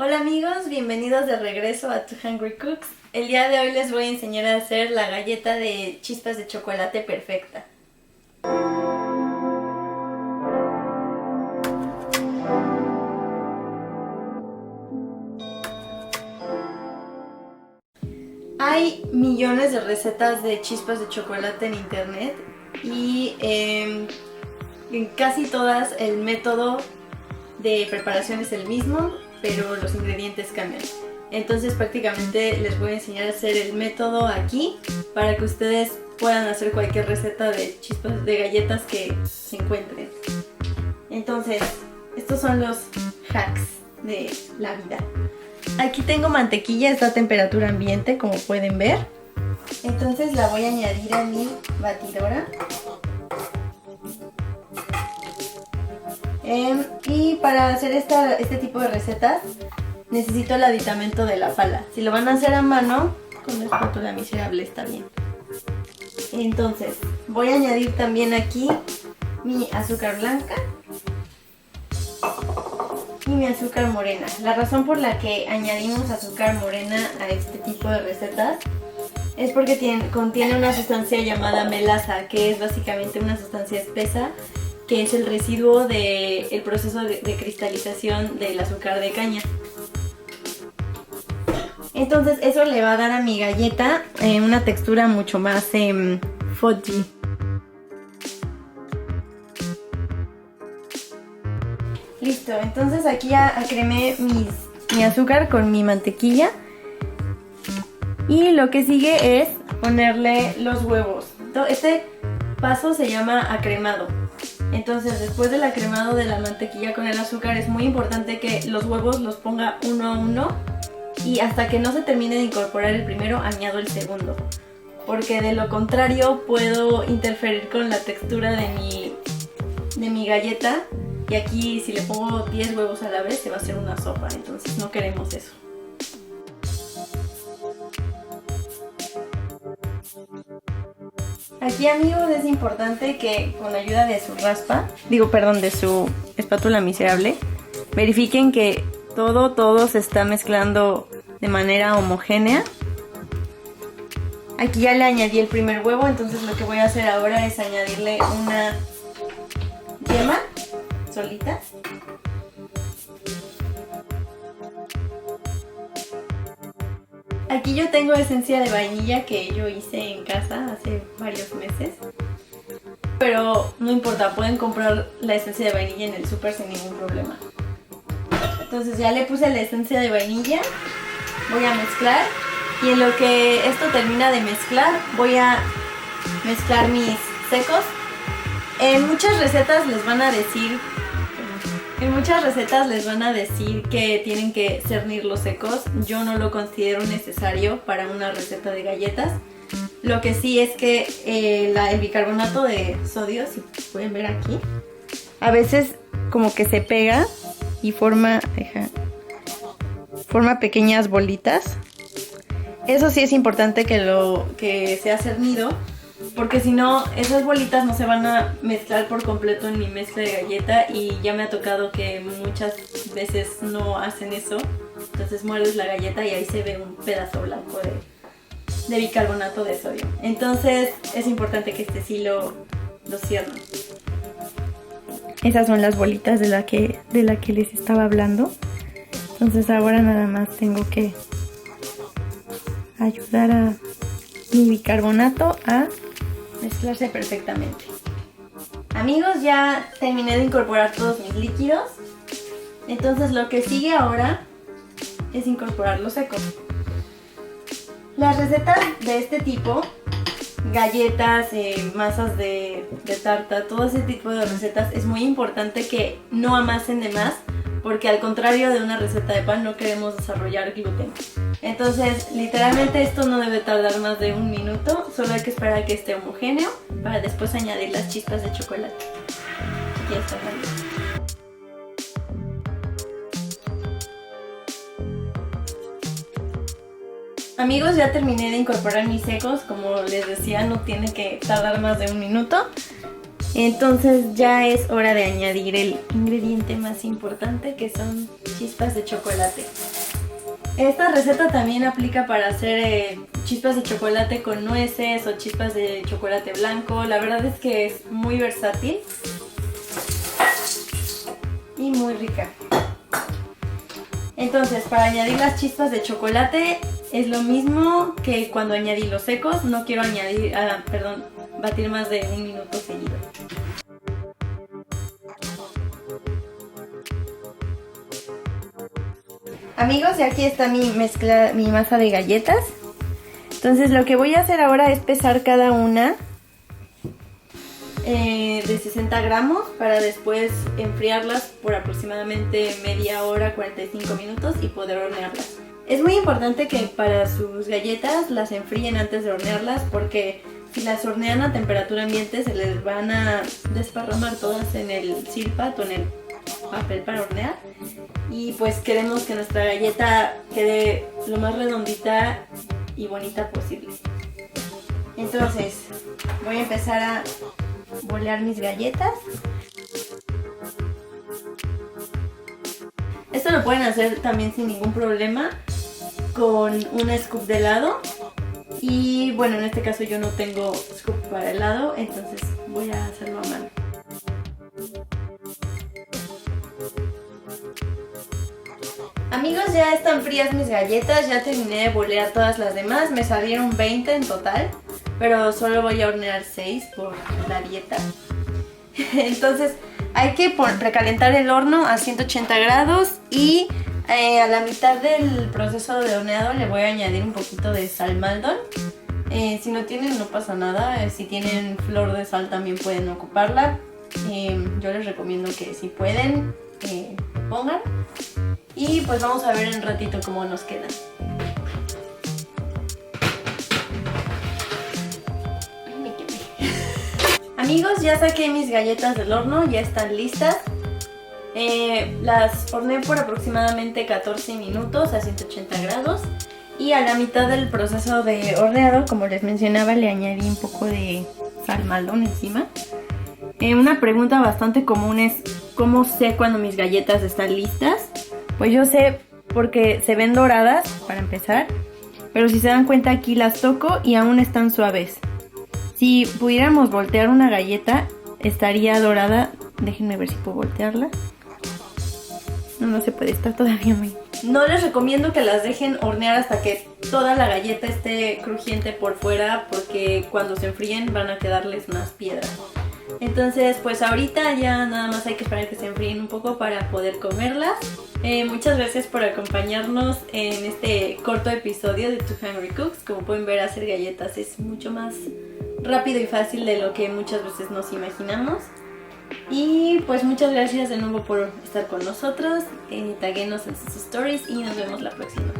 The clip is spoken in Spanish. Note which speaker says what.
Speaker 1: Hola amigos, bienvenidos de regreso a Two Hungry Cooks. El día de hoy les voy a enseñar a hacer la galleta de chispas de chocolate perfecta. Hay millones de recetas de chispas de chocolate en internet y en casi todas el método de preparación es el mismo, pero los ingredientes cambian. Entonces prácticamente les voy a enseñar a hacer el método aquí para que ustedes puedan hacer cualquier receta de chispas de galletas que se encuentren. Entonces, estos son los hacks de la vida. Aquí tengo mantequilla, está a temperatura ambiente, como pueden ver. Entonces la voy a añadir a mi batidora. Y para hacer este tipo de recetas necesito el aditamento de la pala. Si lo van a hacer a mano, con la espátula miserable está bien. Entonces voy a añadir también aquí mi azúcar blanca y mi azúcar morena. La razón por la que añadimos azúcar morena a este tipo de recetas es porque contiene una sustancia llamada melaza, que es básicamente una sustancia espesa que es el residuo del proceso de cristalización del azúcar de caña. Entonces eso le va a dar a mi galleta una textura mucho más fudgy. Listo, entonces aquí ya acremé mi azúcar con mi mantequilla. Y lo que sigue es ponerle los huevos. Este paso se llama acremado. Entonces, después del acremado de la mantequilla con el azúcar, es muy importante que los huevos los ponga uno a uno y hasta que no se termine de incorporar el primero, añado el segundo. Porque de lo contrario puedo interferir con la textura de mi galleta y aquí si le pongo 10 huevos a la vez se va a hacer una sopa, entonces no queremos eso. Aquí amigos es importante que con la ayuda de su de su espátula miserable, verifiquen que todo se está mezclando de manera homogénea. Aquí ya le añadí el primer huevo, entonces lo que voy a hacer ahora es añadirle una yema solita. Aquí yo tengo esencia de vainilla que yo hice en casa hace varios meses. Pero no importa, pueden comprar la esencia de vainilla en el súper sin ningún problema. Entonces ya le puse la esencia de vainilla. Voy a mezclar. Y en lo que esto termina de mezclar, voy a mezclar mis secos. En muchas recetas les van a decir que tienen que cernir los secos. Yo no lo considero necesario para una receta de galletas. Lo que sí es que el bicarbonato de sodio, si pueden ver aquí, a veces como que se pega y forma pequeñas bolitas. Eso sí es importante que sea cernido, porque si no, esas bolitas no se van a mezclar por completo en mi mezcla de galleta y ya me ha tocado que muchas veces no hacen eso. Entonces muerdes la galleta y ahí se ve un pedazo blanco de bicarbonato de sodio. Entonces es importante que este sí lo cierren. Esas son las bolitas de la que les estaba hablando. Entonces ahora nada más tengo que ayudar a mi bicarbonato a mezclarse perfectamente. Amigos, ya terminé de incorporar todos mis líquidos. Entonces lo que sigue ahora es incorporar los secos. Las recetas de este tipo, galletas, masas de tarta, todo ese tipo de recetas, es muy importante que no amasen de más, porque al contrario de una receta de pan no queremos desarrollar gluten. Entonces literalmente esto no debe tardar más de 1 minuto, solo hay que esperar a que esté homogéneo para después añadir las chispas de chocolate. Aquí está listo. Amigos, ya terminé de incorporar mis secos, como les decía no tiene que tardar más de 1 minuto. Entonces ya es hora de añadir el ingrediente más importante, que son chispas de chocolate. Esta receta también aplica para hacer chispas de chocolate con nueces o chispas de chocolate blanco. La verdad es que es muy versátil y muy rica. Entonces, para añadir las chispas de chocolate es lo mismo que cuando añadí los secos. No quiero batir más de 1 minuto seguido. Amigos, y aquí está mi masa de galletas. Entonces lo que voy a hacer ahora es pesar cada una de 60 gramos para después enfriarlas por aproximadamente media hora, 45 minutos y poder hornearlas. Es muy importante que para sus galletas las enfríen antes de hornearlas, porque si las hornean a temperatura ambiente se les van a desparramar todas en el silpat o en el papel para hornear, y pues queremos que nuestra galleta quede lo más redondita y bonita posible. Entonces voy a empezar a bolear mis galletas. Esto lo pueden hacer también sin ningún problema con un scoop de helado, y bueno, en este caso yo no tengo scoop para helado, entonces voy a hacerlo a mano. Amigos, ya están frías mis galletas, ya terminé de bolear todas las demás. Me salieron 20 en total, pero solo voy a hornear 6 por la dieta. Entonces hay que precalentar el horno a 180 grados y a la mitad del proceso de horneado le voy a añadir un poquito de sal Maldon. Si no tienen, no pasa nada. Si tienen flor de sal también pueden ocuparla. Yo les recomiendo que si pueden, pongan. Y pues vamos a ver en un ratito cómo nos quedan. Amigos, ya saqué mis galletas del horno, ya están listas. Las horneé por aproximadamente 14 minutos a 180 grados. Y a la mitad del proceso de horneado, como les mencionaba, le añadí un poco de sal Maldon encima. Una pregunta bastante común es: ¿cómo sé cuando mis galletas están listas? Pues yo sé porque se ven doradas, para empezar, pero si se dan cuenta aquí las toco y aún están suaves. Si pudiéramos voltear una galleta, estaría dorada. Déjenme ver si puedo voltearla. No se puede, está todavía muy... No les recomiendo que las dejen hornear hasta que toda la galleta esté crujiente por fuera, porque cuando se enfríen van a quedarles unas piedras. Entonces pues ahorita ya nada más hay que esperar que se enfríen un poco para poder comerlas. Muchas gracias por acompañarnos en este corto episodio de Two Hungry Cooks. Como pueden ver, hacer galletas es mucho más rápido y fácil de lo que muchas veces nos imaginamos. Y pues muchas gracias de nuevo por estar con nosotros. Taguenos en sus stories y nos vemos la próxima.